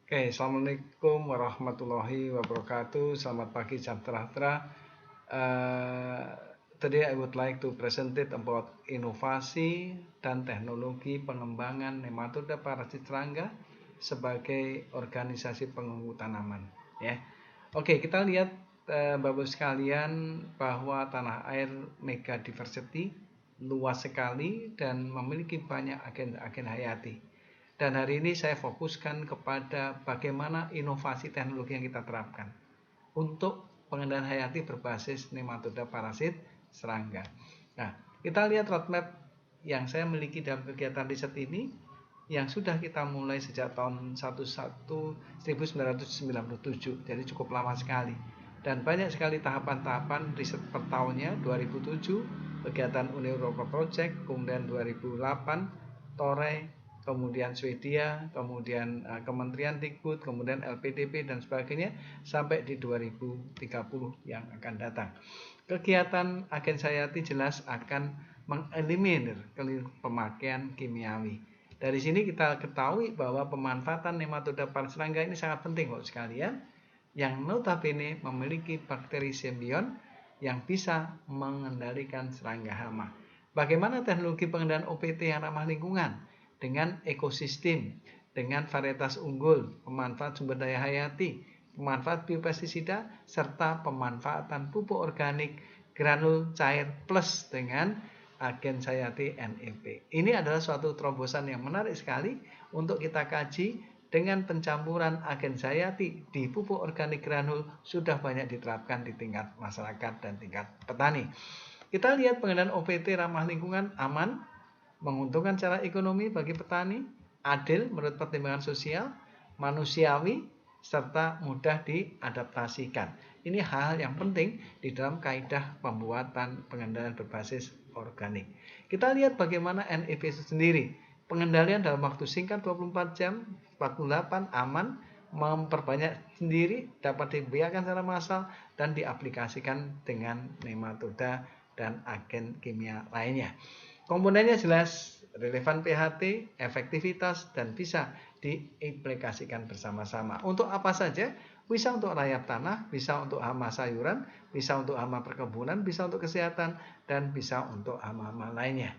Oke, Assalamualaikum warahmatullahi wabarakatuh. Selamat pagi, salam sejahtera. Today I would like to present it about inovasi dan teknologi pengembangan nematoda parasit serangga sebagai organisasi pengembu tanaman. Ya, oke, kita lihat Bapak sekalian bahwa tanah air mega diversity luas sekali dan memiliki banyak agen hayati. Dan hari ini saya fokuskan kepada bagaimana inovasi teknologi yang kita terapkan untuk pengendalian hayati berbasis nematoda parasit serangga. Nah, kita lihat roadmap yang saya miliki dalam kegiatan riset ini yang sudah kita mulai sejak tahun 1997, jadi cukup lama sekali. Dan banyak sekali tahapan-tahapan riset per tahunnya, 2007 kegiatan Uni Eropa Project, kemudian 2008 TORE, kemudian Swedia, kemudian Kementerian Dikbud, kemudian LPDP dan sebagainya sampai di 2030 yang akan datang. Kegiatan agen hayati jelas akan mengeliminir pemakaian kimiawi. Dari sini kita ketahui bahwa pemanfaatan nematoda parasit serangga ini sangat penting Bapak sekalian, yang notabene memiliki bakteri simbion yang bisa mengendalikan serangga hama. Bagaimana teknologi pengendalian OPT yang ramah lingkungan dengan ekosistem, dengan varietas unggul, pemanfaat sumber daya hayati, pemanfaat biopestisida, serta pemanfaatan pupuk organik granul cair plus dengan agen hayati NEP. Ini adalah suatu terobosan yang menarik sekali untuk kita kaji. Dengan pencampuran agen hayati di pupuk organik granul sudah banyak diterapkan di tingkat masyarakat dan tingkat petani. Kita lihat pengendalian OPT ramah lingkungan aman, menguntungkan secara ekonomi bagi petani, adil menurut pertimbangan sosial, manusiawi, serta mudah diadaptasikan. Ini hal-hal yang penting di dalam kaidah pembuatan pengendalian berbasis organik. Kita lihat bagaimana NEP itu sendiri. Pengendalian dalam waktu singkat 24 jam, 48 aman, memperbanyak sendiri, dapat dibiarkan secara massal dan diaplikasikan dengan nematoda dan agen kimia lainnya. Komponennya jelas, relevan PHT, efektivitas, dan bisa diaplikasikan bersama-sama. Untuk apa saja? Bisa untuk rayap tanah, bisa untuk hama sayuran, bisa untuk hama perkebunan, bisa untuk kesehatan, dan bisa untuk hama-hama lainnya.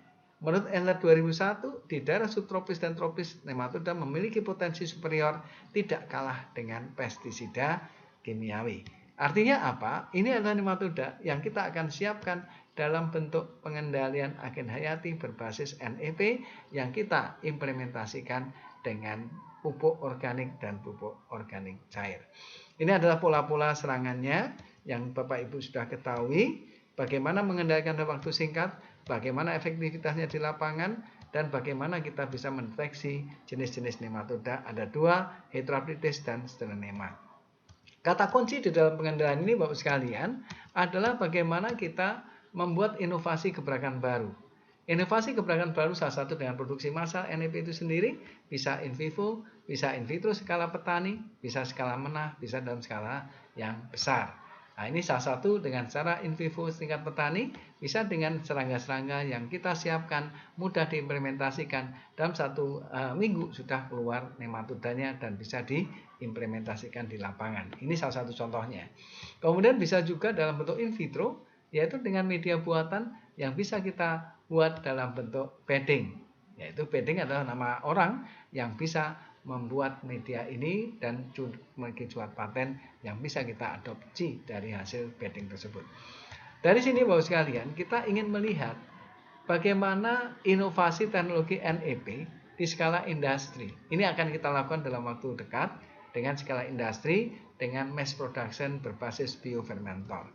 Menurut ENLER 2001, di daerah subtropis dan tropis, nematoda memiliki potensi superior tidak kalah dengan pestisida kimiawi. Artinya apa? Ini adalah nematoda yang kita akan siapkan dalam bentuk pengendalian agen hayati berbasis NEP yang kita implementasikan dengan pupuk organik dan pupuk organik cair. Ini adalah pola-pola serangannya yang Bapak Ibu sudah ketahui, bagaimana mengendalikan dalam waktu singkat, bagaimana efektivitasnya di lapangan, dan bagaimana kita bisa mendeteksi jenis-jenis nematoda. Ada dua, Heteraptritis dan Strenema. Kata kunci di dalam pengendalian ini Bapak sekalian adalah bagaimana kita membuat inovasi gebrakan baru. Inovasi gebrakan baru salah satu dengan produksi massal NEP itu sendiri, bisa in vivo, bisa in vitro skala petani, bisa skala menah, bisa dalam skala yang besar. Nah, ini salah satu dengan cara in vivo tingkat petani, bisa dengan serangga-serangga yang kita siapkan, mudah diimplementasikan. Dalam satu minggu sudah keluar nematodanya dan bisa diimplementasikan di lapangan. Ini salah satu contohnya. Kemudian bisa juga dalam bentuk in vitro, yaitu dengan media buatan yang bisa kita buat dalam bentuk bedding. Yaitu bedding adalah nama orang yang bisa membuat media ini dan memiliki surat paten yang bisa kita adopsi dari hasil bedding tersebut. Dari sini Bapak sekalian, kita ingin melihat bagaimana inovasi teknologi NEP di skala industri. Ini akan kita lakukan dalam waktu dekat dengan skala industri dengan mass production berbasis biofermentor.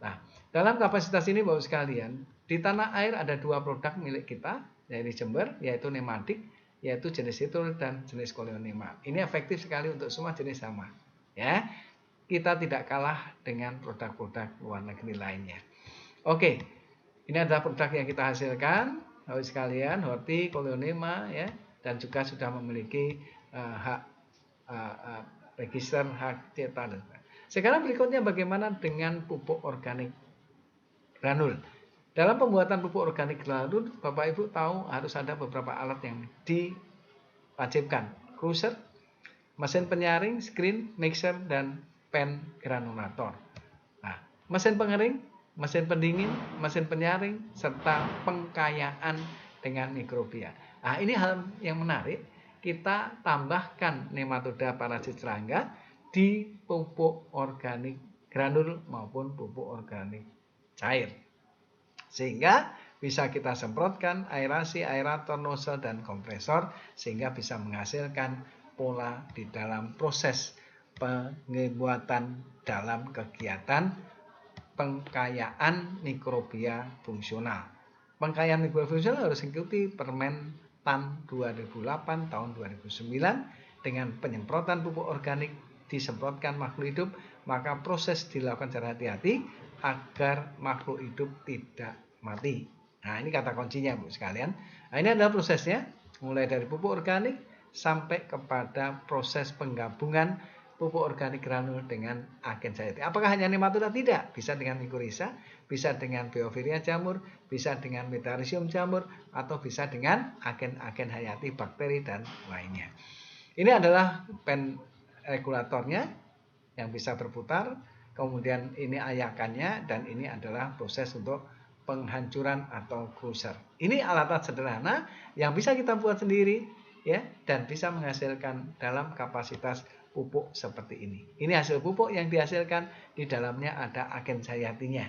Nah, dalam kapasitas ini Bapak sekalian, di tanah air ada dua produk milik kita dari Jember, yaitu nematik, yaitu jenis Citrus dan jenis Coleonema. Ini efektif sekali untuk semua jenis hama. Ya, kita tidak kalah dengan produk-produk luar negeri lainnya. Oke, ini adalah produk yang kita hasilkan, Bapak sekalian, Horti, Coleonema, ya, dan juga sudah memiliki hak register hak cetak. Sekarang berikutnya bagaimana dengan pupuk organik granul. Dalam pembuatan pupuk organik granul, Bapak Ibu tahu harus ada beberapa alat yang diwajibkan. Cruiser, mesin penyaring, screen, mixer, dan pen granulator. Nah, mesin pengering, mesin pendingin, mesin penyaring, serta pengkayaan dengan mikrobia. Nah, ini hal yang menarik. Kita tambahkan nematoda parasit serangga di pupuk organik granul maupun pupuk organik cair. Sehingga bisa kita semprotkan aerasi, aerator, nozzle, dan kompresor sehingga bisa menghasilkan pola di dalam proses pembuatan dalam kegiatan pengkayaan mikrobia fungsional. Pengkayaan mikrobia fungsional harus mengikuti Permen TAN 2008 tahun 2009 dengan penyemprotan pupuk organik disemprotkan makhluk hidup, maka proses dilakukan secara hati-hati agar makhluk hidup tidak mati. Nah, ini kata kuncinya Bu sekalian. Nah, ini adalah prosesnya mulai dari pupuk organik sampai kepada proses penggabungan pupuk organik granul dengan agen hayati. Apakah hanya nematoda? Tidak. Bisa dengan mycorrhiza, bisa dengan beofilia jamur, bisa dengan metarhizium jamur, atau bisa dengan agen-agen hayati bakteri dan lainnya. Ini adalah pen regulatornya yang bisa berputar. Kemudian ini ayakannya dan ini adalah proses untuk penghancuran atau crusher. Ini alat-alat sederhana yang bisa kita buat sendiri ya dan bisa menghasilkan dalam kapasitas pupuk seperti ini. Ini hasil pupuk yang dihasilkan, di dalamnya ada agen hayatinya.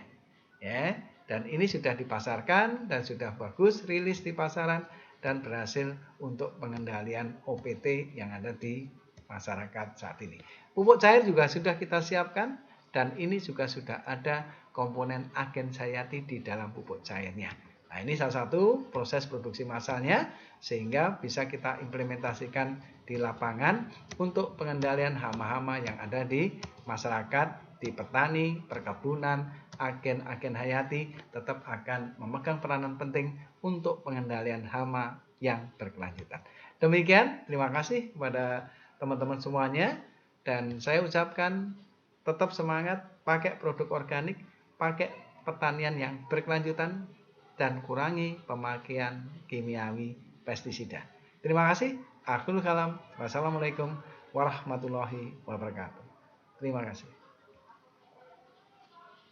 Ya, dan ini sudah dipasarkan dan sudah bagus rilis di pasaran dan berhasil untuk pengendalian OPT yang ada di masyarakat saat ini. Pupuk cair juga sudah kita siapkan dan ini juga sudah ada komponen agen hayati di dalam pupuk cairnya. Nah, ini salah satu proses produksi massalnya sehingga bisa kita implementasikan di lapangan untuk pengendalian hama-hama yang ada di masyarakat, di petani, perkebunan, agen-agen hayati tetap akan memegang peranan penting untuk pengendalian hama yang berkelanjutan. Demikian, terima kasih kepada teman-teman semuanya dan saya ucapkan tetap semangat, pakai produk organik, pakai pertanian yang berkelanjutan dan kurangi pemakaian kimiawi pestisida. Terima kasih. Akhirul kalam. Wassalamualaikum warahmatullahi wabarakatuh. Terima kasih.